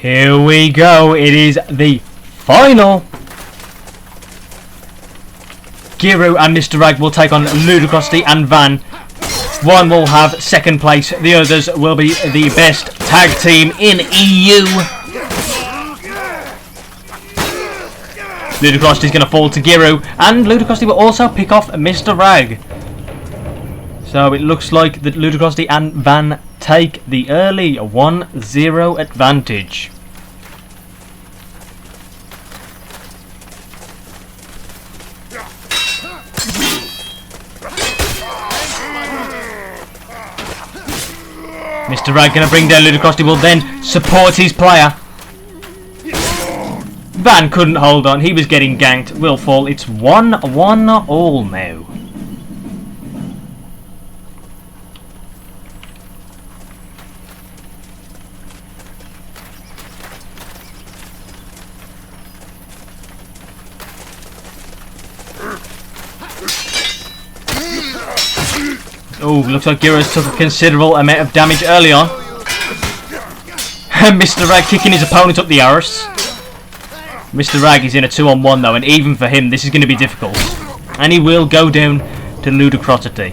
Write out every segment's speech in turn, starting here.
Here we go. It is the final. Giru and Mr. Rag will take on Ludicrosity and Van. One will have second place. The others will be the best tag team in EU. Ludicrosity is going to fall to Giru, and Ludicrosity will also pick off Mr. Rag. So it looks like that Ludicrosity and Van take the early 1-0 advantage. Mr. Rag going to bring down Ludicrosity, will then support his player. Van couldn't hold on, he was getting ganked, will fall. It's 1-1 all now. Oh, looks like Giro's took a considerable amount of damage early on. Mr. Rag kicking his opponent up the arse. Mr. Rag is in a 2-on-1 though, and even for him this is going to be difficult. And he will go down to Ludicrosity,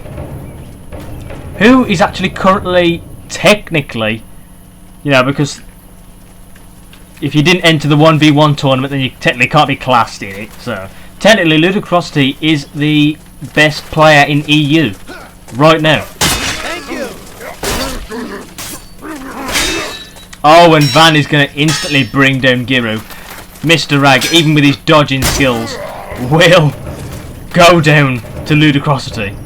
who is actually currently, technically, you know, because if you didn't enter the 1v1 tournament then you technically can't be classed in it. So technically Ludicrosity is the best player in EU right now. Thank you. Oh, and Van is going to instantly bring down Giru. Mr. Rag, even with his dodging skills, will go down to Ludicrosity.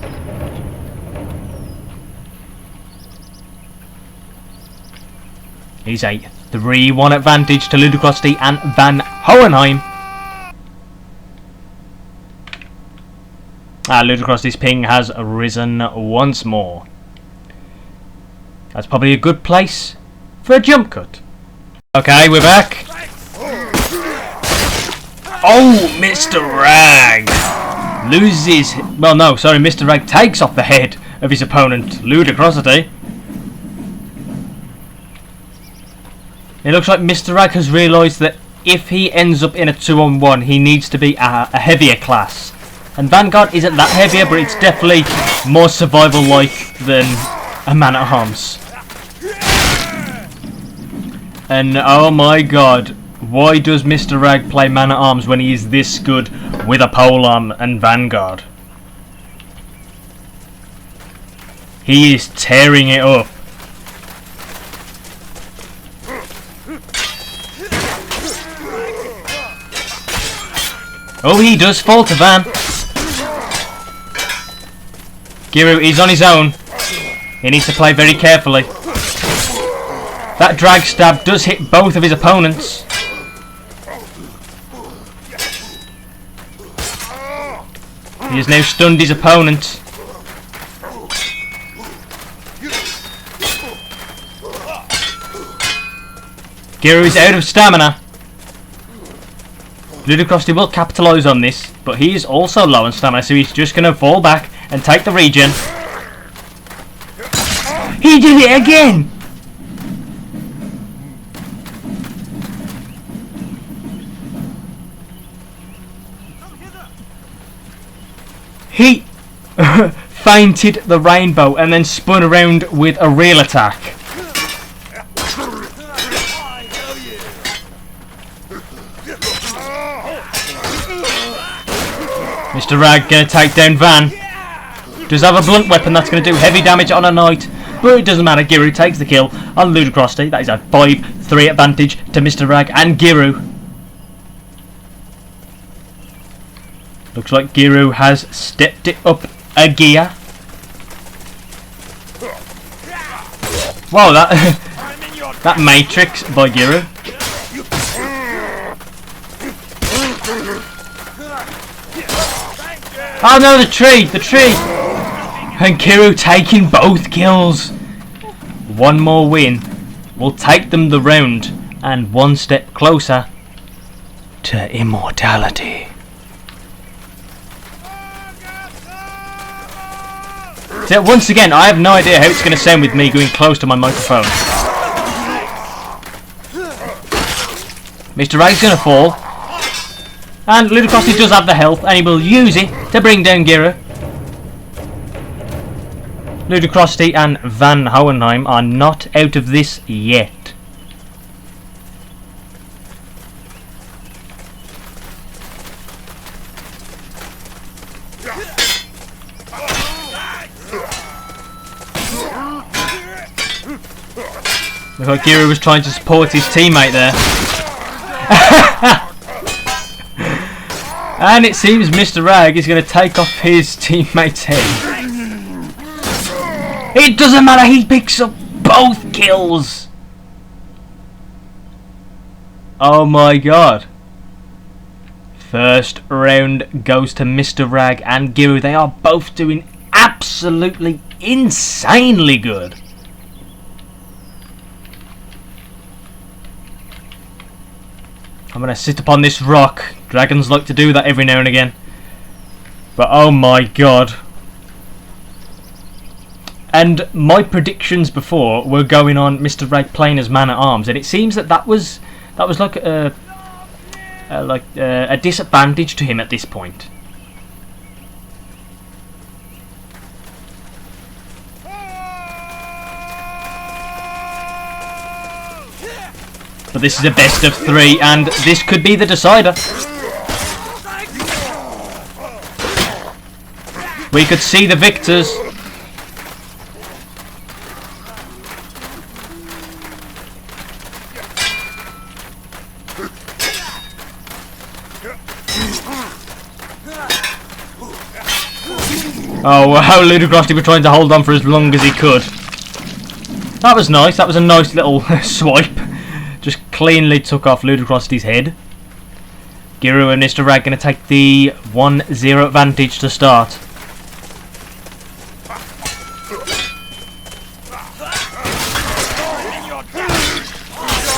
He's a 3-1 advantage to Ludicrosity and Van Hohenheim. Ludicrosity's ping has risen once more. That's probably a good place for a jump cut. Okay, we're back. Oh, Mr. Rag loses. Well, no, sorry, Mr. Rag takes off the head of his opponent, Ludicrosity. It looks like Mr. Rag has realised that if he ends up in a 2-on-1, he needs to be a heavier class. And Vanguard isn't that heavier, but it's definitely more survival-like than a man-at-arms. And oh my god, why does Mr. Rag play man-at-arms when he is this good with a polearm and Vanguard? He is tearing it up. Oh, he does fall to Van. Giru is on his own. He needs to play very carefully. That drag stab does hit both of his opponents. He has now stunned his opponent. Giru is out of stamina. Ludicrosity will capitalise on this, but he is also low on stamina, so he's just going to fall back and take the regen. He did it again! He feinted the rainbow and then spun around with a real attack. Mr. Rag gonna take down Van. Does have a blunt weapon that's gonna do heavy damage on a knight, but it doesn't matter. Giru takes the kill on Ludicrosity. That is a 5-3 advantage to Mr. Rag and Giru. Looks like Giru has stepped it up a gear. Wow, that matrix by Giru. Oh no, the tree! And Giru taking both kills. One more win will take them the round and one step closer to immortality. So once again, I have no idea how it's going to sound with me going close to my microphone. Mr. Rag's going to fall. And Ludicrosity does have the health, and he will use it to bring down Giru. Ludicrosity and Van Hohenheim are not out of this yet. Look like Giru was trying to support his teammate there. And it seems Mr. Rag is going to take off his teammate's head. It doesn't matter, he picks up both kills! Oh my god. First round goes to Mr. Rag and Giru. They are both doing absolutely insanely good. I'm going to sit upon this rock. Dragons like to do that every now and again. But oh my god. And my predictions before were going on Mr. Rag playing as man-at-arms, and it seems that was like a disadvantage to him at this point. But this is a best of 3, and this could be the decider. We could see the victors. Oh wow, Ludicrosity was trying to hold on for as long as he could. That was nice, that was a nice little swipe. Just cleanly took off Ludicrosity's head. Giru and Mr. Rag going to take the 1-0 advantage to start.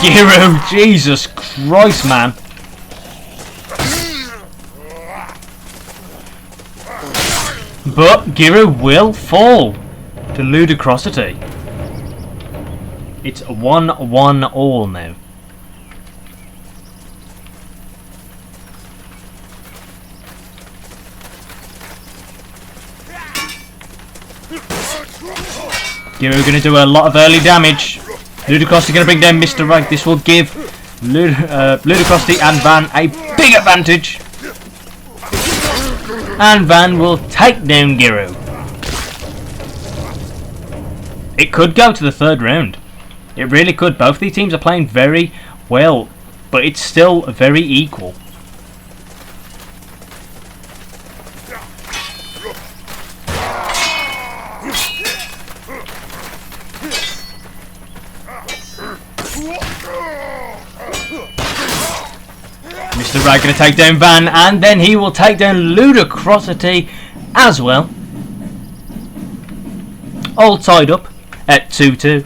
Giru, Jesus Christ, man. But Giru will fall to Ludicrosity. It's 1-1 all now. Giru going to do a lot of early damage. Ludicrosity going to bring down Mr. Rag. This will give Ludicrosity and Van a big advantage. And Van will take down Giru. It could go to the third round. It really could. Both these teams are playing very well, but it's still very equal. Mr. Rag going to take down Van, and then he will take down Ludicrosity as well. All tied up at 2-2.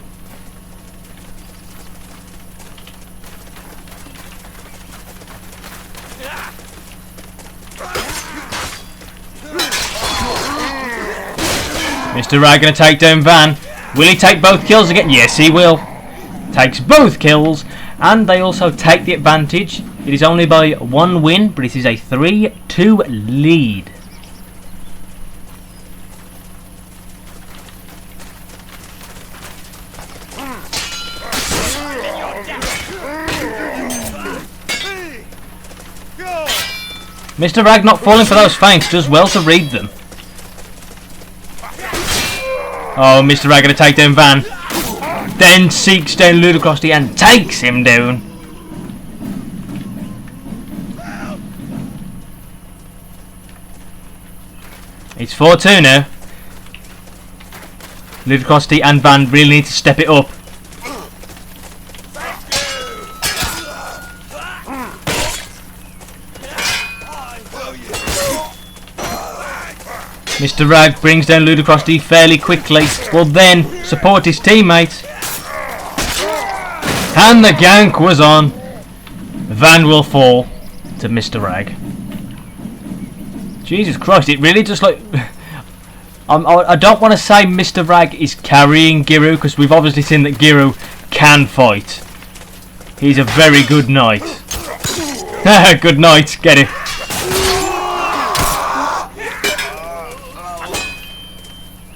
Mr. Rag going to take down Van. Will he take both kills again? Yes, he will. Takes both kills, and they also take the advantage. It is only by 1 win, but it is a 3-2 lead. Mr. Rag not falling for those feints, does well to read them. Oh, Mr. Rag going to take down Van. Then seeks down Ludicrosity and takes him down. It's 4-2 now. Ludicrosity and Van really need to step it up. Mr. Rag brings down Ludicrosity fairly quickly. Will then support his teammate. And the gank was on. Van will fall to Mr. Rag. Jesus Christ, it really just like... I don't want to say Mr. Rag is carrying Giru, because we've obviously seen that Giru can fight. He's a very good knight. Good night, get it.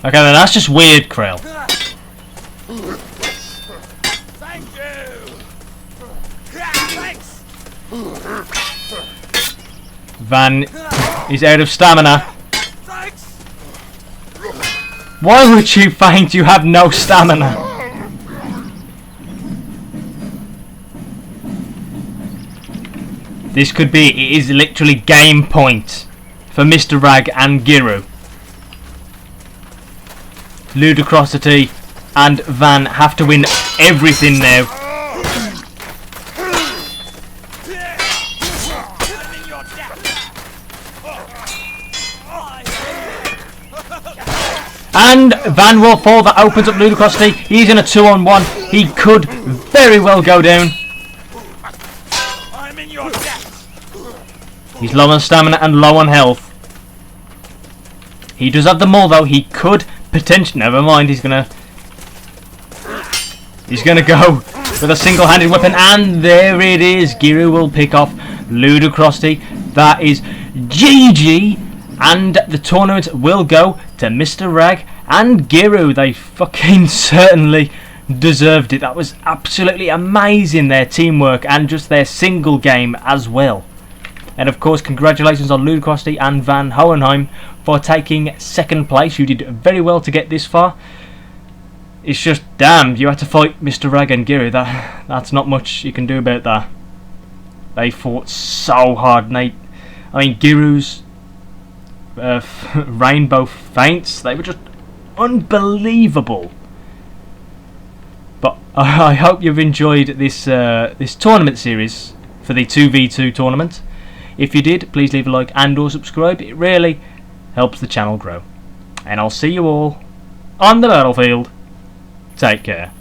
Okay then, that's just weird, Krill. Thank you. Thanks. Van is out of stamina. Thanks. Why would you find you have no stamina? This could be, it is literally game point for Mr. Rag and Giru. Ludicrosity and Van have to win everything now. And Van will fall. That opens up Ludicrosity. He's in a 2-on-1. He could very well go down. I'm in your debt. He's low on stamina and low on health. He does have the maul though. He could potentially. Never mind. He's gonna go with a single-handed weapon, and there it is. Giru will pick off Ludicrosity. That is GG, and the tournament will go to Mr. Rag and Giru. They fucking certainly deserved it. That was absolutely amazing, their teamwork and just their single game as well. And of course, congratulations on Ludicrosity and Van Hohenheim for taking second place. You did very well to get this far. It's just, damn, you had to fight Mr. Rag and Giru. That's not much you can do about that. They fought so hard, Nate. I mean, Giru's rainbow feints, they were just unbelievable. But I hope you've enjoyed this this tournament series for the 2v2 tournament. If you did, please leave a like and or subscribe. It really helps the channel grow. And I'll see you all on the battlefield. Take care.